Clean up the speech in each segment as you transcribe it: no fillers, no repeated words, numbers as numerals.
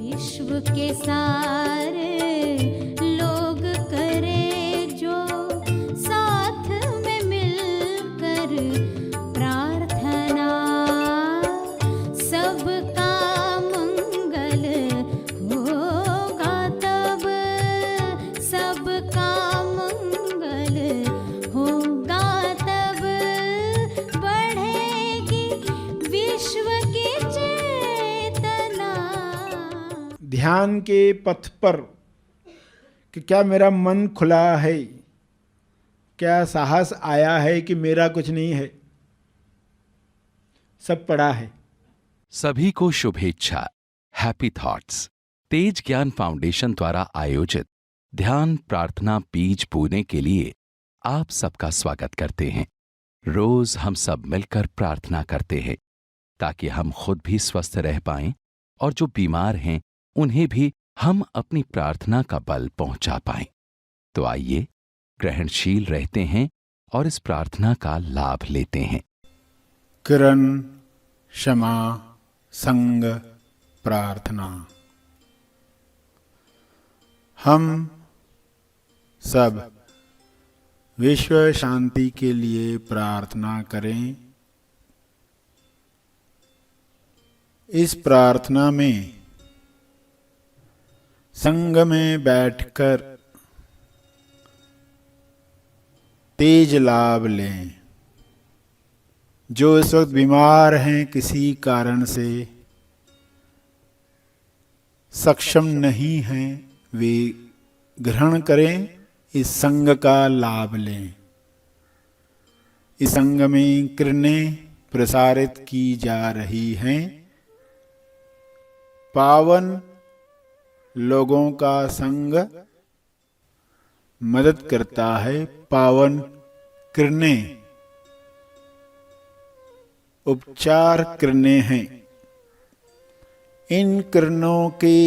विश्व के सारे लोग करे जो साथ में मिलकर प्रार्थना, सबका मंगल होगा तब, सबका मंगल होगा तब, बढ़ेगी विश्व की चेतना। ध्यान के पथ पर कि क्या मेरा मन खुला है, क्या साहस आया है कि मेरा कुछ नहीं है, सब पड़ा है। सभी को शुभेच्छा। हैप्पी थॉट्स तेज ज्ञान फाउंडेशन द्वारा आयोजित ध्यान प्रार्थना बीज बोने के लिए आप सबका स्वागत करते हैं। रोज हम सब मिलकर प्रार्थना करते हैं ताकि हम खुद भी स्वस्थ रह पाएं और जो बीमार हैं उन्हें भी हम अपनी प्रार्थना का बल पहुंचा पाएं। तो आइए ग्रहणशील रहते हैं और इस प्रार्थना का लाभ लेते हैं। किरण क्षमा संग प्रार्थना। हम सब विश्व शांति के लिए प्रार्थना करें। इस प्रार्थना में संग में बैठकर तेज लाभ लें। जो इस वक्त बीमार हैं, किसी कारण से सक्षम नहीं हैं, वे ग्रहण करें, इस संग का लाभ लें। इस संग में किरणें प्रसारित की जा रही हैं। पावन लोगों का संग मदद करता है। पावन किरणें उपचार किरणें हैं। इन किरणों के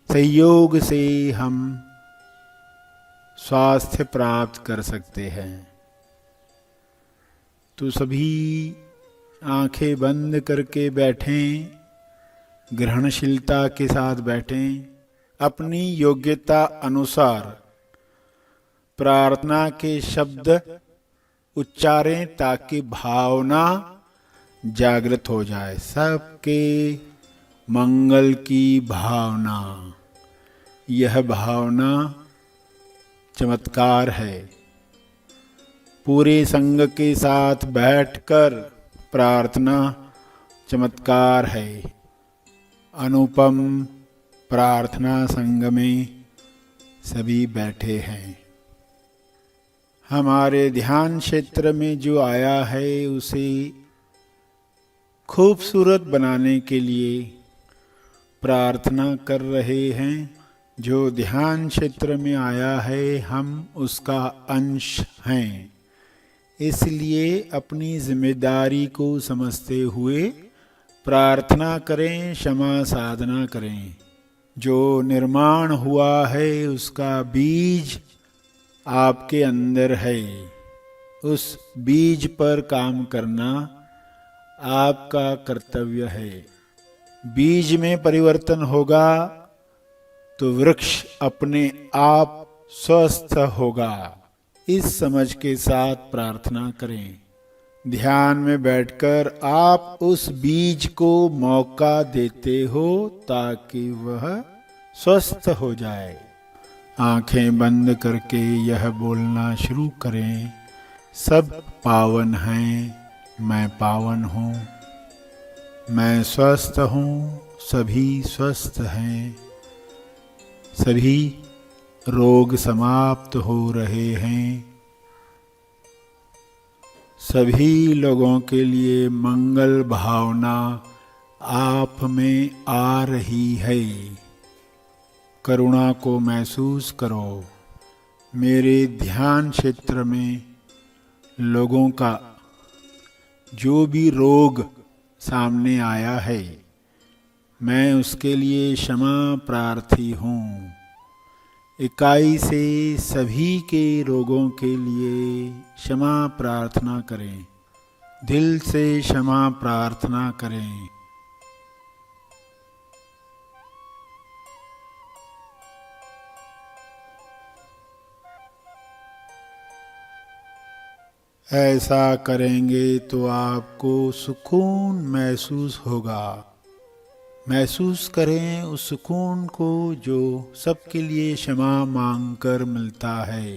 सहयोग से हम स्वास्थ्य प्राप्त कर सकते हैं। तो सभी आंखें बंद करके बैठें, ग्रहणशीलता के साथ बैठें। अपनी योग्यता अनुसार प्रार्थना के शब्द उच्चारें ताकि भावना जागृत हो जाए। सबके मंगल की भावना, यह भावना चमत्कार है। पूरे संग के साथ बैठकर प्रार्थना चमत्कार है। अनुपम प्रार्थना संग में सभी बैठे हैं। हमारे ध्यान क्षेत्र में जो आया है उसे खूबसूरत बनाने के लिए प्रार्थना कर रहे हैं। जो ध्यान क्षेत्र में आया है हम उसका अंश हैं, इसलिए अपनी जिम्मेदारी को समझते हुए प्रार्थना करें, क्षमा साधना करें। जो निर्माण हुआ है उसका बीज आपके अंदर है। उस बीज पर काम करना आपका कर्तव्य है। बीज में परिवर्तन होगा तो वृक्ष अपने आप स्वस्थ होगा। इस समझ के साथ प्रार्थना करें। ध्यान में बैठकर आप उस बीज को मौका देते हो ताकि वह स्वस्थ हो जाए। आंखें बंद करके यह बोलना शुरू करें, सब पावन हैं, मैं पावन हूँ, मैं स्वस्थ हूँ, सभी स्वस्थ हैं, सभी रोग समाप्त हो रहे हैं। सभी लोगों के लिए मंगल भावना आप में आ रही है। करुणा को महसूस करो। मेरे ध्यान क्षेत्र में लोगों का जो भी रोग सामने आया है, मैं उसके लिए क्षमा प्रार्थी हूँ। इकाई से सभी के रोगों के लिए क्षमा प्रार्थना करें। दिल से क्षमा प्रार्थना करें। ऐसा करेंगे तो आपको सुकून महसूस होगा। महसूस करें उस सुकून को जो सबके लिए क्षमा मांगकर मिलता है।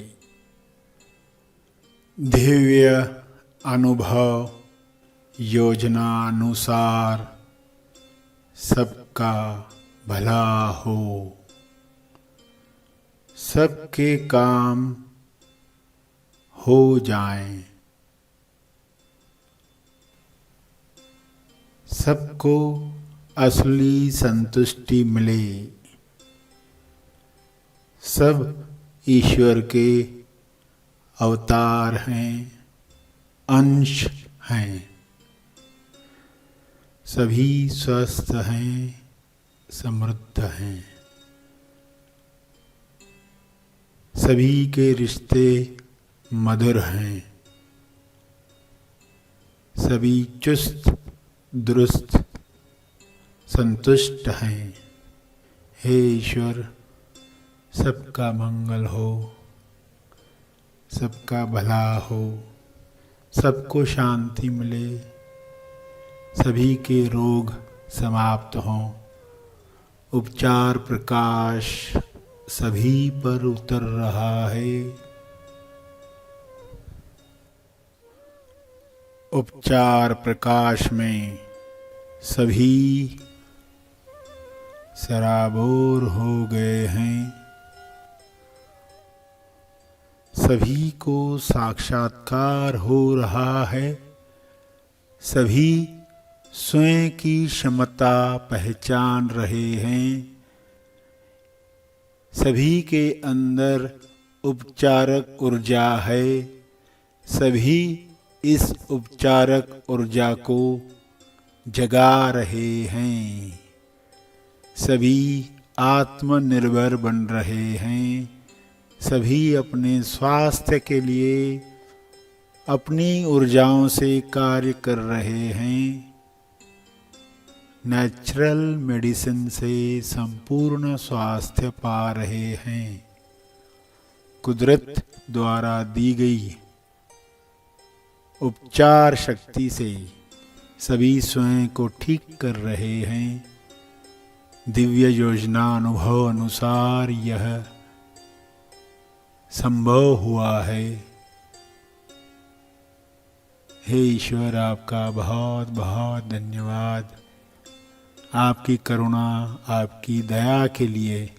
दिव्य अनुभव योजना अनुसार सबका भला हो, सबके काम हो जाएं, सबको असली संतुष्टि मिले। सब ईश्वर के अवतार हैं, अंश हैं। सभी स्वस्थ हैं, समृद्ध हैं। सभी के रिश्ते मधुर हैं। सभी चुस्त दुरुस्त संतुष्ट हैं। हे ईश्वर, सबका मंगल हो, सबका भला हो, सबको शांति मिले, सभी के रोग समाप्त हों। उपचार प्रकाश सभी पर उतर रहा है। उपचार प्रकाश में सभी सराबोर हो गए हैं। सभी को साक्षात्कार हो रहा है। सभी स्वयं की क्षमता पहचान रहे हैं। सभी के अंदर उपचारक ऊर्जा है। सभी इस उपचारक ऊर्जा को जगा रहे हैं। सभी आत्मनिर्भर बन रहे हैं। सभी अपने स्वास्थ्य के लिए अपनी ऊर्जाओं से कार्य कर रहे हैं। नेचुरल मेडिसिन से संपूर्ण स्वास्थ्य पा रहे हैं। कुदरत द्वारा दी गई उपचार शक्ति से सभी स्वयं को ठीक कर रहे हैं। दिव्य योजना अनुभव अनुसार यह संभव हुआ है। हे ईश्वर, आपका बहुत बहुत धन्यवाद। आपकी करुणा, आपकी दया के लिए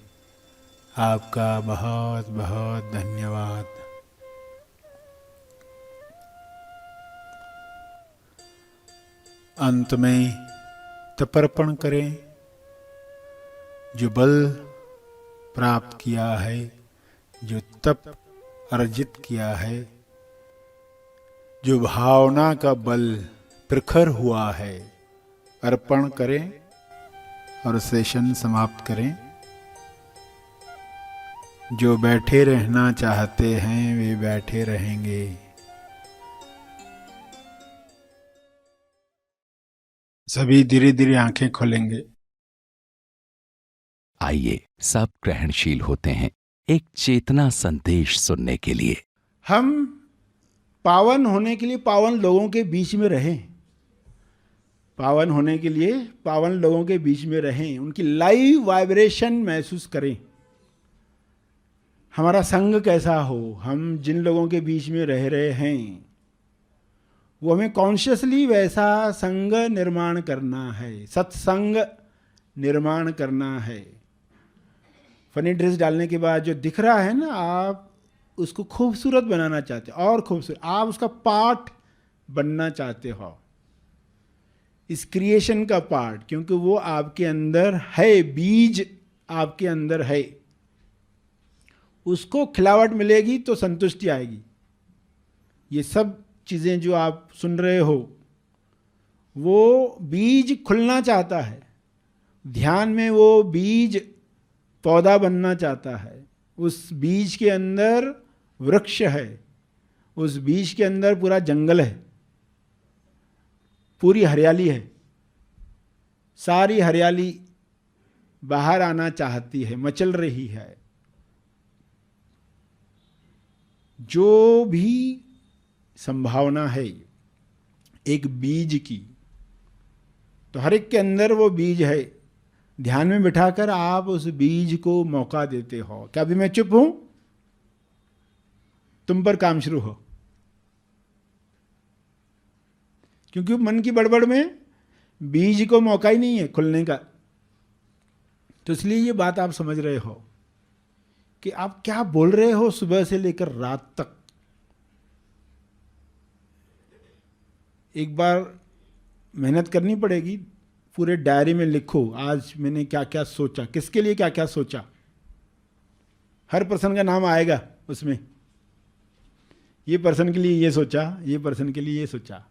आपका बहुत बहुत धन्यवाद। अंत में तर्पण करें। जो बल प्राप्त किया है, जो तप अर्जित किया है, जो भावना का बल प्रखर हुआ है, अर्पण करें और सेशन समाप्त करें। जो बैठे रहना चाहते हैं वे बैठे रहेंगे। सभी धीरे धीरे आंखें खोलेंगे। आइए सब ग्रहणशील होते हैं एक चेतना संदेश सुनने के लिए। हम पावन होने के लिए पावन लोगों के बीच में रहें। पावन होने के लिए पावन लोगों के बीच में रहें। उनकी लाइव वाइब्रेशन महसूस करें। हमारा संग कैसा हो, हम जिन लोगों के बीच में रह रहे हैं वो हमें कॉन्शियसली वैसा संग निर्माण करना है, सत्संग निर्माण करना है। फनी ड्रेस डालने के बाद जो दिख रहा है ना, आप उसको खूबसूरत बनाना चाहते हो और खूबसूरत, आप उसका पार्ट बनना चाहते हो, इस क्रिएशन का पार्ट, क्योंकि वो आपके अंदर है, बीज आपके अंदर है। उसको खिलावट मिलेगी तो संतुष्टि आएगी। ये सब चीज़ें जो आप सुन रहे हो, वो बीज खुलना चाहता है। ध्यान में वो बीज पौधा बनना चाहता है। उस बीज के अंदर वृक्ष है। उस बीज के अंदर पूरा जंगल है, पूरी हरियाली है। सारी हरियाली बाहर आना चाहती है, मचल रही है। जो भी संभावना है एक बीज की, तो हर एक के अंदर वो बीज है। ध्यान में बिठाकर आप उस बीज को मौका देते हो। क्या अभी मैं चुप हूं? तुम पर काम शुरू हो, क्योंकि मन की बड़बड़ में बीज को मौका ही नहीं है खुलने का। तो इसलिए ये बात आप समझ रहे हो कि आप क्या बोल रहे हो सुबह से लेकर रात तक। एक बार मेहनत करनी पड़ेगी, पूरे डायरी में लिखो आज मैंने क्या क्या सोचा, किसके लिए क्या क्या सोचा। हर पर्सन का नाम आएगा उसमें, ये पर्सन के लिए ये सोचा, ये पर्सन के लिए ये सोचा।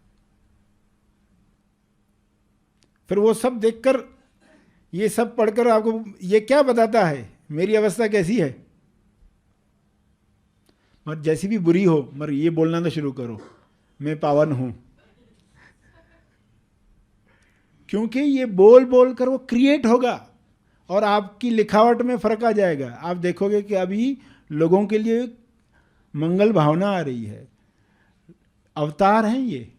फिर वो सब देखकर, ये सब पढ़कर आपको ये क्या बताता है मेरी अवस्था कैसी है। मगर जैसी भी बुरी हो, मगर ये बोलना तो शुरू करो मैं पावन हूं, क्योंकि ये बोल बोल कर वो क्रिएट होगा और आपकी लिखावट में फर्क आ जाएगा। आप देखोगे कि अभी लोगों के लिए मंगल भावना आ रही है, अवतार हैं ये।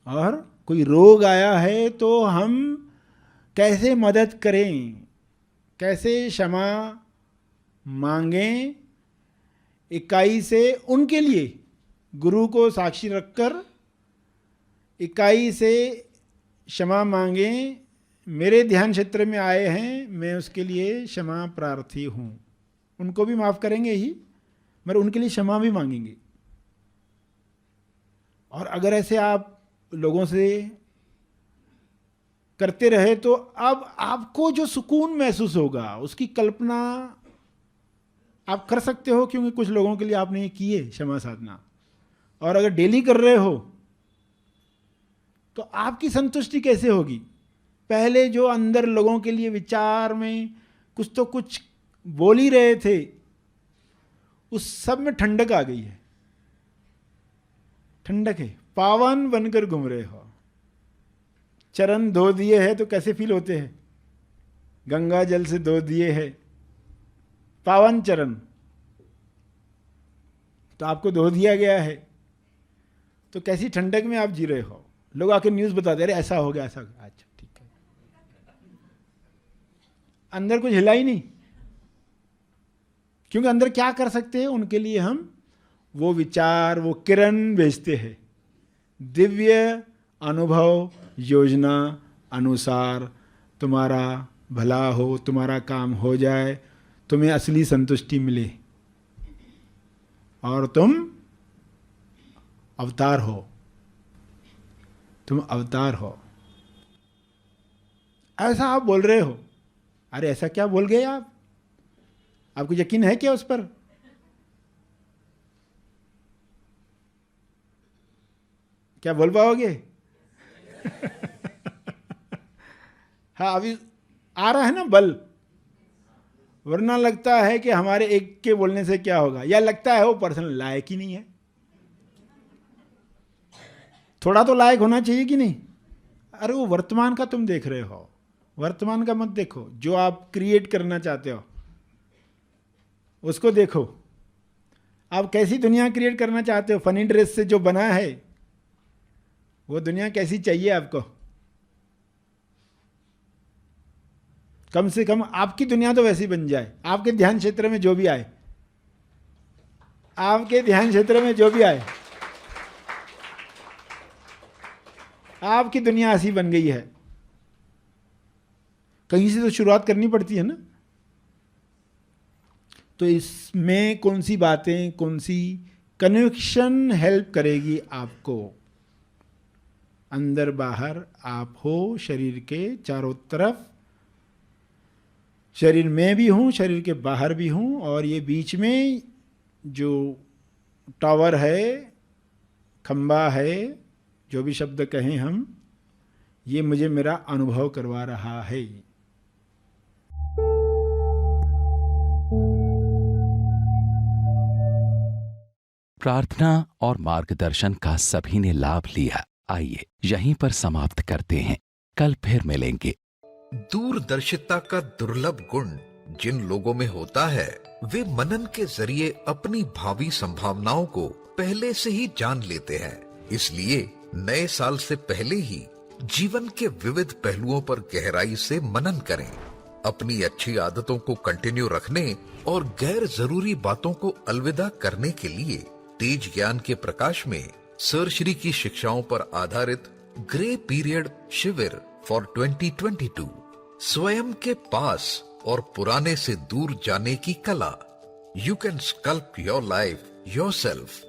और कोई रोग आया है तो हम कैसे मदद करें, कैसे क्षमा मांगें, इकाई से उनके लिए गुरु को साक्षी रखकर इकाई से क्षमा मांगें। मेरे ध्यान क्षेत्र में आए हैं, मैं उसके लिए क्षमा प्रार्थी हूं। उनको भी माफ करेंगे ही, मगर उनके लिए क्षमा भी मांगेंगे। और अगर ऐसे आप लोगों से करते रहे तो अब आपको जो सुकून महसूस होगा उसकी कल्पना आप कर सकते हो, क्योंकि कुछ लोगों के लिए आपने ये किए क्षमा साधना। और अगर डेली कर रहे हो तो आपकी संतुष्टि कैसे होगी। पहले जो अंदर लोगों के लिए विचार में कुछ तो कुछ बोल ही रहे थे, उस सब में ठंडक आ गई है। ठंडक है, पावन बनकर घूम रहे हो। चरण धो दिए हैं तो कैसे फील होते हैं, गंगा जल से धो दिए हैं, पावन चरण तो आपको धो दिया गया है, तो कैसी ठंडक में आप जी रहे हो। लोग आके न्यूज़ बताते अरे ऐसा हो गया, ऐसा हो गया। अच्छा ठीक है, अंदर कुछ हिला ही नहीं, क्योंकि अंदर क्या कर सकते हैं उनके लिए हम वो विचार, वो किरण भेजते हैं। दिव्य अनुभव योजना अनुसार तुम्हारा भला हो, तुम्हारा काम हो जाए, तुम्हें असली संतुष्टि मिले और तुम अवतार हो। तुम अवतार हो, ऐसा आप बोल रहे हो। अरे ऐसा क्या बोल गए आप? आपको यकीन है क्या उस पर? क्या बोल पाओगे? हाँ, अभी आ रहा है ना बल, वरना लगता है कि हमारे एक के बोलने से क्या होगा, या लगता है वो पर्सन लायक ही नहीं है। थोड़ा तो लायक होना चाहिए कि नहीं? अरे वो वर्तमान का तुम देख रहे हो, वर्तमान का मत देखो। जो आप क्रिएट करना चाहते हो उसको देखो। आप कैसी दुनिया क्रिएट करना चाहते हो? फनी ड्रेस से जो बना है वो दुनिया कैसी चाहिए आपको? कम से कम आपकी दुनिया तो वैसी बन जाए। आपके ध्यान क्षेत्र में जो भी आए, आपके ध्यान क्षेत्र में जो भी आए, आपकी दुनिया ऐसी बन गई है। कहीं से तो शुरुआत करनी पड़ती है ना। तो इसमें कौन सी बातें, कौन सी कन्विक्शन हेल्प करेगी आपको? अंदर बाहर आप हो, शरीर के चारों तरफ। शरीर में भी हूँ, शरीर के बाहर भी हूँ, और ये बीच में जो टावर है, खंबा है, जो भी शब्द कहें हम, ये मुझे मेरा अनुभव करवा रहा है। प्रार्थना और मार्गदर्शन का सभी ने लाभ लिया। आइए यहीं पर समाप्त करते हैं, कल फिर मिलेंगे। दूरदर्शिता का दुर्लभ गुण जिन लोगों में होता है, वे मनन के जरिए अपनी भावी संभावनाओं को पहले से ही जान लेते हैं। इसलिए नए साल से पहले ही जीवन के विविध पहलुओं पर गहराई से मनन करें। अपनी अच्छी आदतों को कंटिन्यू रखने और गैर जरूरी बातों को अलविदा करने के लिए तेज ज्ञान के प्रकाश में सर श्री की शिक्षाओं पर आधारित ग्रे पीरियड शिविर फॉर 2022 स्वयं के पास और पुराने से दूर जाने की कला, you can scalp your life yourself.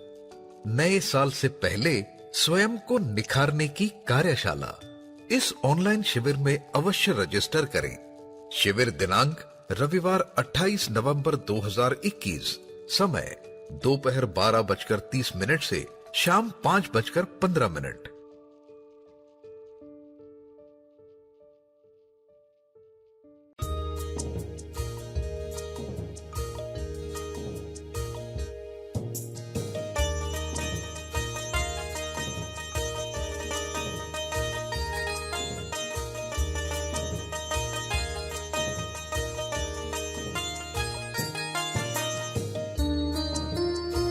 नए साल से पहले स्वयं को निखारने की कार्यशाला। इस ऑनलाइन शिविर में अवश्य रजिस्टर करें। शिविर दिनांक रविवार 28 नवंबर 2021, समय दोपहर 12:30 से शाम 5:15